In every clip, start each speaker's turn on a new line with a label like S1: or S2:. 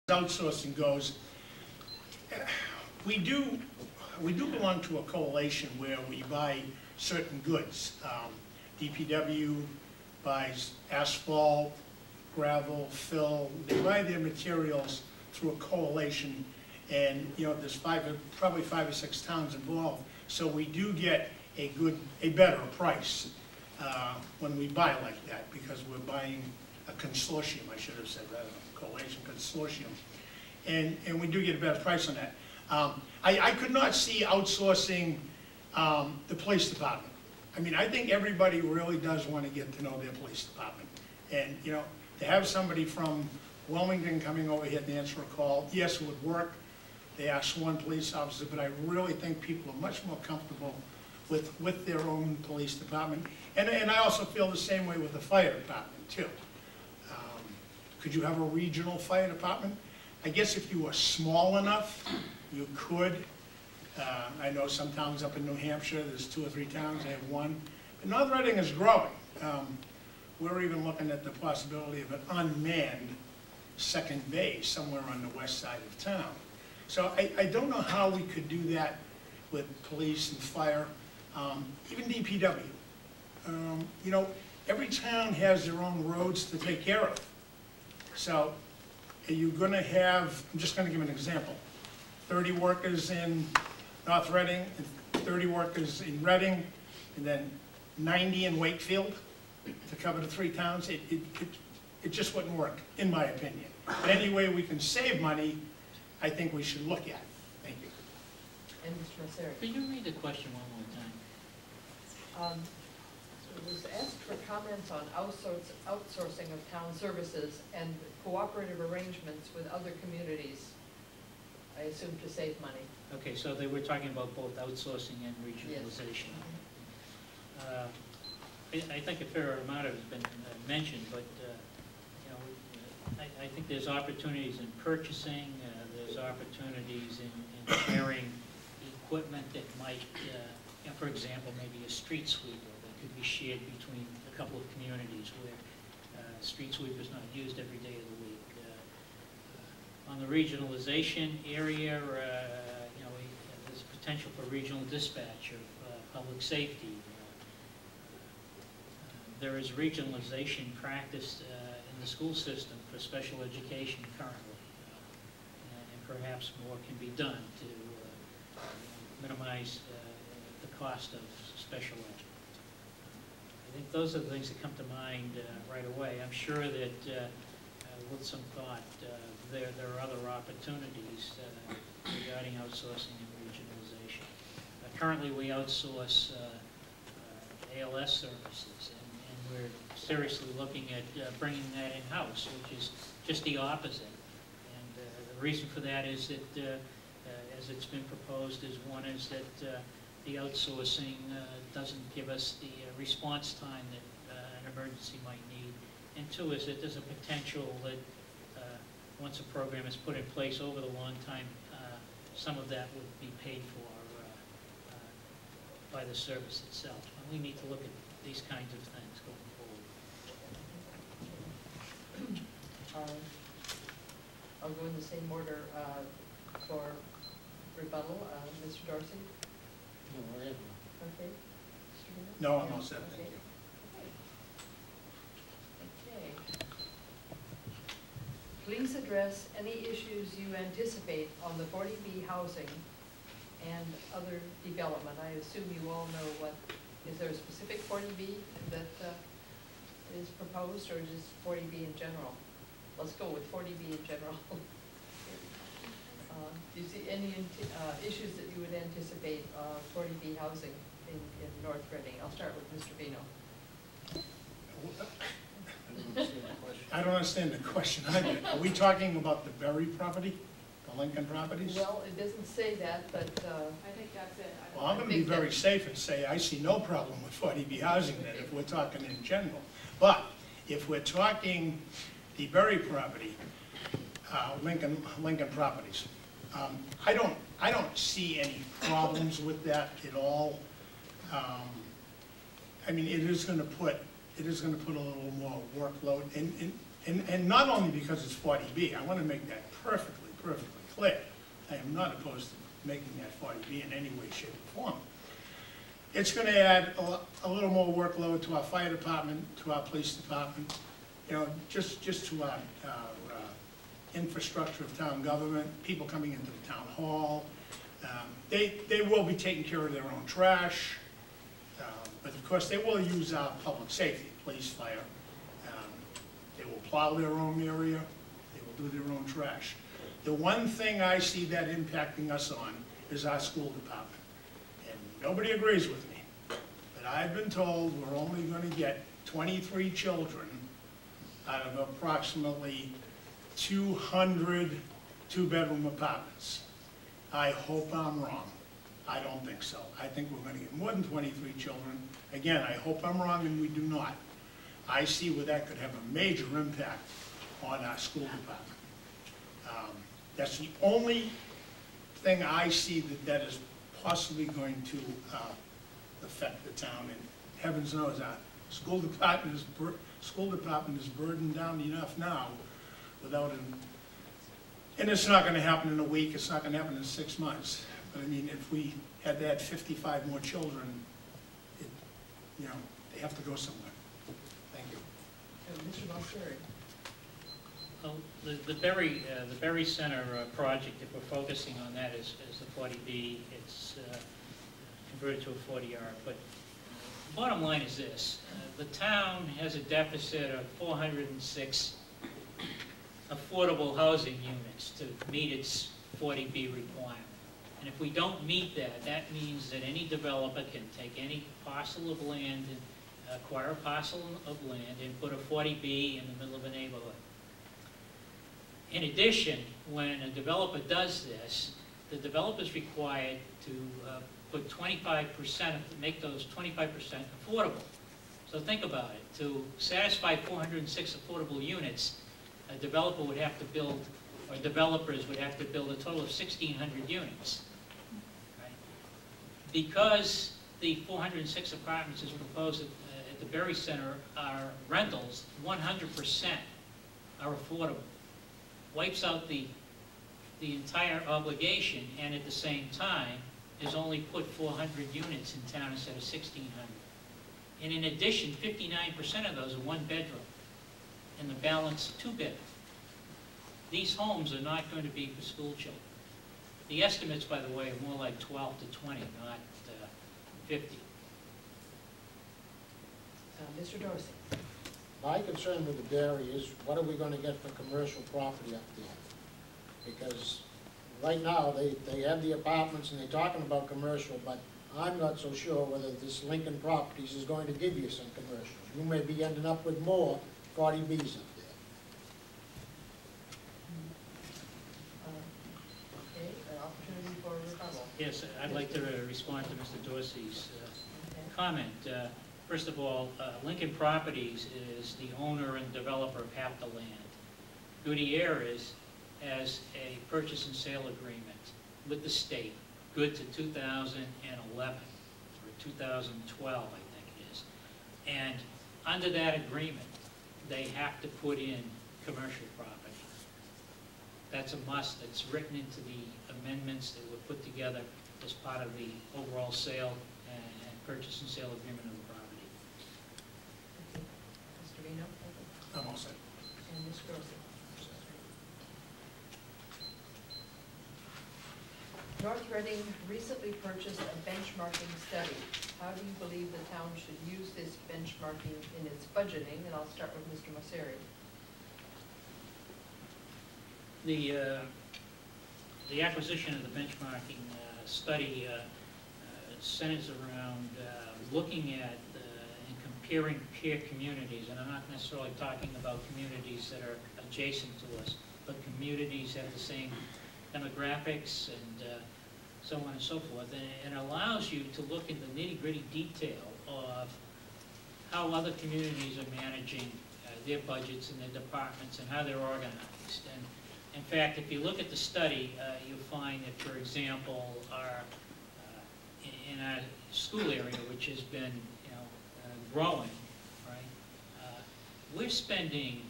S1: outsourcing goes, we do belong to a coalition where we buy certain goods. DPW buys asphalt, gravel, fill. They buy their materials through a coalition, and there's probably 5 or 6 towns involved. So we do get a better price when we buy like that, because we're buying a consortium, I should have said rather than coalition, consortium, and we do get a better price on that. I could not see outsourcing the police department. I mean, I think everybody really does want to get to know their police department, and to have somebody from Wilmington coming over here to answer a call, yes, it would work. They are sworn police officers, but I really think people are much more comfortable with their own police department. And I also feel the same way with the fire department too. Could you have a regional fire department? I guess if you were small enough, you could. I know some towns up in New Hampshire, there's 2 or 3 towns, they have 1. But North Reading is growing. We're even looking at the possibility of an unmanned second base somewhere on the west side of town. So I don't know how we could do that with police and fire, even DPW. Every town has their own roads to take care of. So are you going to have, I'm just going to give an example, 30 workers in North Reading, and 30 workers in Reading, and then 90 in Wakefield to cover the 3 towns? It just wouldn't work, in my opinion. But any way we can save money, I think we should look at. Thank you.
S2: And Mr. Messeri.
S3: Could you read the question one more time?
S2: It was asked for comments on outsourcing of town services and cooperative arrangements with other communities, I assume to save money.
S3: Okay, so they were talking about both outsourcing and regionalization. Yes. I think a fair amount of it has been mentioned, but I think there's opportunities in purchasing, there's opportunities in sharing equipment that might, for example, maybe a street sweeper that could be shared between a couple of communities where street sweeper is not used every day of the week. On the regionalization area, there's potential for regional dispatch of public safety. There is regionalization practiced in the school system for special education currently, and perhaps more can be done to minimize the cost of special ed. I think those are the things that come to mind right away. I'm sure that with some thought, there are other opportunities regarding outsourcing and regionalization. Currently, we outsource ALS services, and we're seriously looking at bringing that in-house, which is just the opposite. And the reason for that is that, as it's been proposed, one is that the outsourcing doesn't give us the response time that an emergency might need, and 2 is that there's a potential that once a program is put in place over the long time, some of that would be paid for by the service itself. And we need to look at these kinds of things going forward.
S2: I'll go in the same order for rebuttal. Mr. Dorsey?
S3: No, whatever.
S2: Okay.
S1: No, I'm all set. Thank you.
S2: Okay. Please address any issues you anticipate on the 40B housing and other development. I assume you all know is there a specific 40B that is proposed, or just 40B in general? Let's go with 40B in general. Do you see any issues that you would anticipate 40B housing in North Reading? I'll start with Mr. Vino.
S1: I don't understand the question. Are we talking about the Berry property, the Lincoln properties?
S2: Well, it doesn't say that, but
S4: I think that's it.
S1: Well, I'm going to be very safe and say I see no problem with 40B housing then, if we're talking in general. But if we're talking the Berry property, Lincoln properties, I don't see any problems with that at all. I mean, it is going to put a little more workload, and And not only because it's 40B, I want to make that perfectly clear. I am not opposed to making that 40B in any way, shape, or form. It's going to add a little more workload to our fire department, to our police department, you know, just to our infrastructure of town government, people coming into the town hall. They will be taking care of their own trash, but of course they will use our public safety, police, fire. They will plow their own area, they will do their own trash. The one thing I see that impacting us on is our school department. And nobody agrees with me, but I've been told we're only going to get 23 children out of approximately 200 two-bedroom apartments. I hope I'm wrong. I don't think so. I think we're going to get more than 23 children. Again, I hope I'm wrong and we do not. I see where that could have a major impact on our school department. That's the only thing I see that is possibly going to affect the town. And heavens knows our school department is burdened down enough now without an, and it's not going to happen in a week, it's not going to happen in 6 months. But I mean, if we had to add 55 more children, you know, they have to go somewhere. Thank you.
S2: Mr. Mosseri.
S3: Well, the Berry Center project, if we're focusing on that, is the 40B. It's converted to a 40R. But the bottom line is this. The town has a deficit of 406 affordable housing units to meet its 40B requirement. And if we don't meet that, that means that any developer can take any parcel of land, and acquire a parcel of land, and put a 40B in the middle of a neighborhood. In addition, when a developer does this, the developer is required to put 25%, make those 25% affordable. So think about it. To satisfy 406 affordable units, a developer would have to build, or developers would have to build a total of 1,600 units. Right? Because the 406 apartments as proposed at the Berry Center are rentals, 100% are affordable. Wipes out the entire obligation, and at the same time is only put 400 units in town instead of 1,600. And in addition, 59% of those are one bedroom, and the balance 2 bedroom. These homes are not going to be for school children. The estimates, by the way, are more like 12 to 20, not 50.
S2: Mr. Dorsey.
S4: My concern with the dairy is, what are we going to get for commercial property up there? Because right now, they have the apartments and they're talking about commercial, but I'm not so sure whether this Lincoln Properties is going to give you some commercials. You may be ending up with more 40Bs up there.
S2: Okay, an opportunity for rebuttal.
S3: Yes, I'd like to respond to Mr. Dorsey's comment. First of all, Lincoln Properties is the owner and developer of half the land. Gutierrez has a purchase and sale agreement with the state, good to 2011, or 2012, I think it is. And under that agreement, they have to put in commercial property. That's a must. It's written into the amendments that were put together as part of the overall sale and purchase and sale agreement of the property.
S2: Mr. Reno?
S1: I'm all set.
S2: And Ms. Grossi? North Reading recently purchased a benchmarking study. How do you believe the town should use this benchmarking in its budgeting? And I'll start with Mr. Mosseri.
S3: The acquisition of the benchmarking study centers around looking at and comparing peer communities, and I'm not necessarily talking about communities that are adjacent to us, but communities that have the same demographics and so on and so forth. And it allows you to look in the nitty-gritty detail of how other communities are managing their budgets and their departments and how they're organized. And in fact, if you look at the study, you'll find that, for example, in our school area, which has been growing, right? We're spending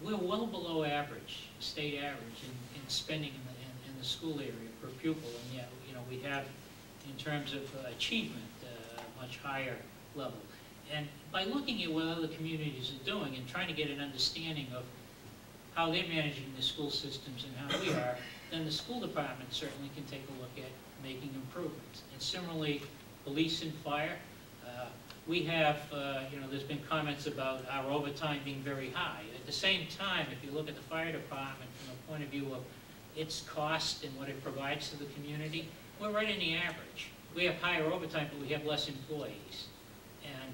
S3: we're well below average, state average in spending in the school area per pupil, and yet, you know, we have, in terms of achievement, a much higher level. And by looking at what other communities are doing and trying to get an understanding of how they're managing the school systems and how we are, then the school department certainly can take a look at making improvements. And similarly, police and fire, we have, you know, there's been comments about our overtime being very high. At the same time, if you look at the fire department from the point of view of its cost and what it provides to the community, we're right in the average. We have higher overtime, but we have less employees. And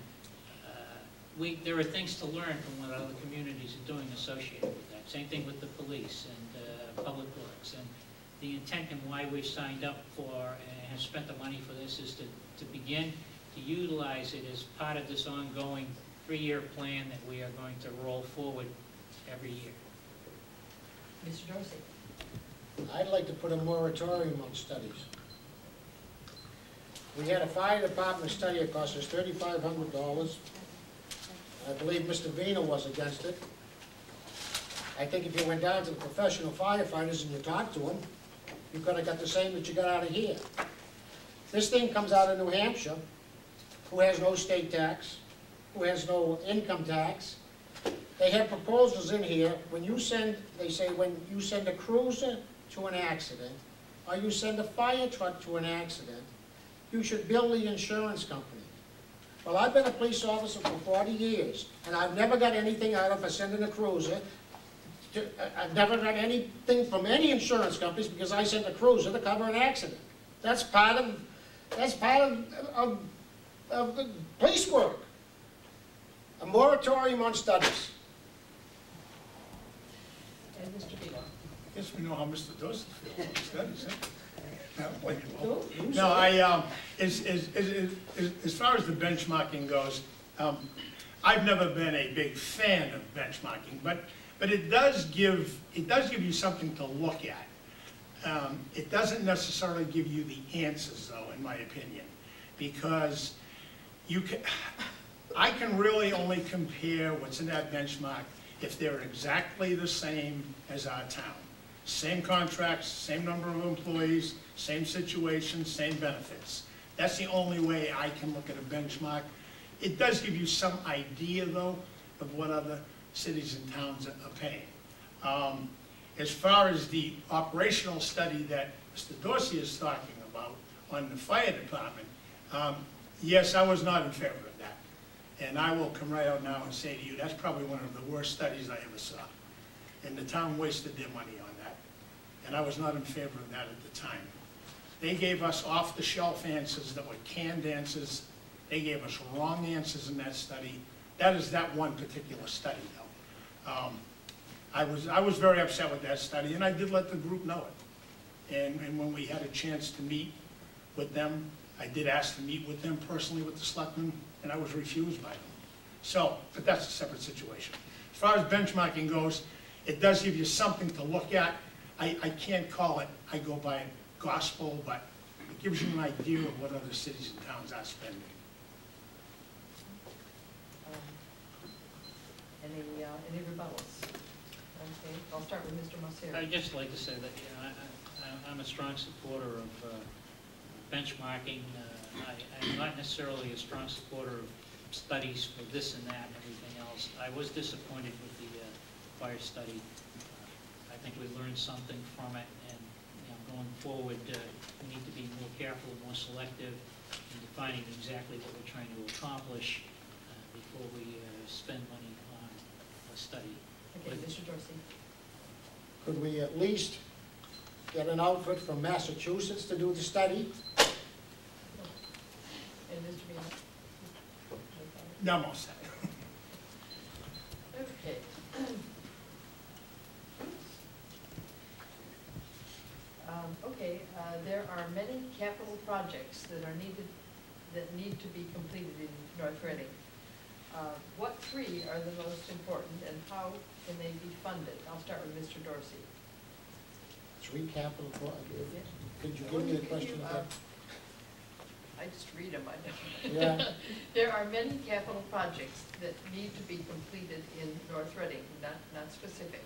S3: there are things to learn from what other communities are doing associated with that. Same thing with the police and public works. And the intent and why we've signed up for and have spent the money for this is to begin to utilize it as part of this ongoing 3-year plan that we are going to roll forward every year.
S2: Mr. Dorsey?
S4: I'd like to put a moratorium on studies. We had a fire department study, it cost us $3,500. I believe Mr. Vina was against it. I think if you went down to the professional firefighters and you talked to them, you could have got the same that you got out of here. This thing comes out of New Hampshire, who has no state tax, who has no income tax. They have proposals in here, they say when you send a cruiser to an accident, or you send a fire truck to an accident, you should bill the insurance company. Well, I've been a police officer for 40 years, and I've never got anything out of sending a cruiser. I've never got anything from any insurance companies because I sent a cruiser to cover an accident. That's part of the police work. A moratorium on studies.
S2: And Mr. Vina?
S1: I guess we know how Mr. Dorsey feels about studies, huh? Not blame you all.
S4: Who
S1: No, as far as the benchmarking goes, I've never been a big fan of benchmarking, but it does give you something to look at. It doesn't necessarily give you the answers, though, in my opinion, because I can really only compare what's in that benchmark if they're exactly the same as our town. Same contracts, same number of employees, same situation, same benefits. That's the only way I can look at a benchmark. It does give you some idea, though, of what other cities and towns are paying. As far as the operational study that Mr. Dorsey is talking about on the fire department, yes, I was not in favor of that. And I will come right out now and say to you, that's probably one of the worst studies I ever saw. And the town wasted their money on that. And I was not in favor of that at the time. They gave us off-the-shelf answers that were canned answers. They gave us wrong answers in that study. That is that one particular study, though. I was very upset with that study, and I did let the group know it. And when we had a chance to meet with them, I did ask to meet with them personally with the selectmen, and I was refused by them. So, but that's a separate situation. As far as benchmarking goes, it does give you something to look at. I can't call it, I go by gospel, but it gives you an idea of what other cities and towns are spending.
S2: Any rebuttals? Okay, I'll start with Mr. Mosier.
S3: I'd just like to say that, you know, I'm a strong supporter of benchmarking. I'm not necessarily a strong supporter of studies for this and that and everything else. I was disappointed with the fire study. I think we learned something from it, and you know, going forward, we need to be more careful and more selective in defining exactly what we're trying to accomplish before we spend money on a study.
S2: Okay, Mr. Dorsey.
S4: Could we at least get an outfit from Massachusetts to do the study?
S2: And Mr. Vina?
S1: No, I'm all set.
S2: Okay. There are many capital projects that need to be completed in North Reading. What three are the most important, and how can they be funded? I'll start with Mr. Dorsey.
S4: 3 capital projects.
S2: Yeah.
S4: Could you give me the question again?
S2: I just read them, I don't.
S4: Yeah.
S2: There are many capital projects that need to be completed in North Reading, not specific.